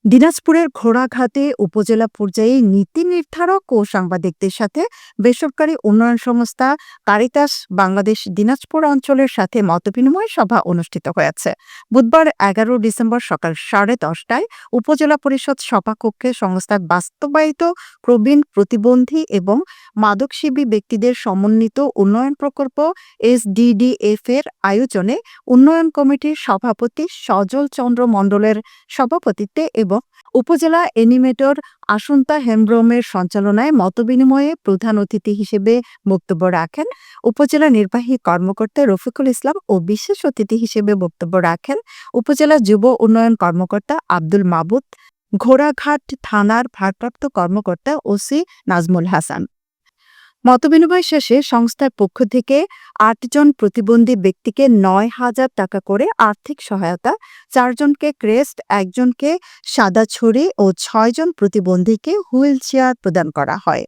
দিনাজপুরের ঘোড়াঘাটে উপজেলা পর্যায়ে নীতি নির্ধারক ও সাংবাদিকদের সাথে বেসরকারি উন্নয়ন সংস্থা কারিতাস বাংলাদেশ দিনাজপুর অঞ্চলের সাথে মতবিনিময় সভা অনুষ্ঠিত হয়েছে। বুধবার ১১ ডিসেম্বর সকাল 10:30টায় উপজেলা পরিষদ সভাকক্ষে সংস্থার বাস্তবায়িত প্রবীণ প্রতিবন্ধী এবং মাদকসেবী ব্যক্তিদের সমন্বিত উন্নয়ন প্রকল্প SDDF এর আয়োজনে উন্নয়ন কমিটির সভাপতি সজল চন্দ্র মণ্ডলের সভাপতিত্বে এবং উপজেলা অ্যানিমেটর আসন্তা হেমব্রমের সঞ্চালনায় মতবিনিময়ে প্রধান অতিথি হিসেবে বক্তব্য রাখেন উপজেলা নির্বাহী কর্মকর্তা রফিকুল ইসলাম ও বিশেষ অতিথি হিসেবে বক্তব্য রাখেন উপজেলা যুব উন্নয়ন কর্মকর্তা আব্দুল মাবুদ, ঘোড়াঘাট থানার ভারপ্রাপ্ত কর্মকর্তা ওসি নাজমুল হাসান। মতবিনিময় শেষে সংস্থার পক্ষ থেকে ৮ জন প্রতিবন্ধী ব্যক্তিকে ৯,০০০ টাকা করে আর্থিক সহায়তা, ৪ জনকে ক্রেস্ট, ১ জনকে সাদা ছড়ি ও ৬ জন প্রতিবন্ধীকে হুইল চেয়ার প্রদান করা হয়।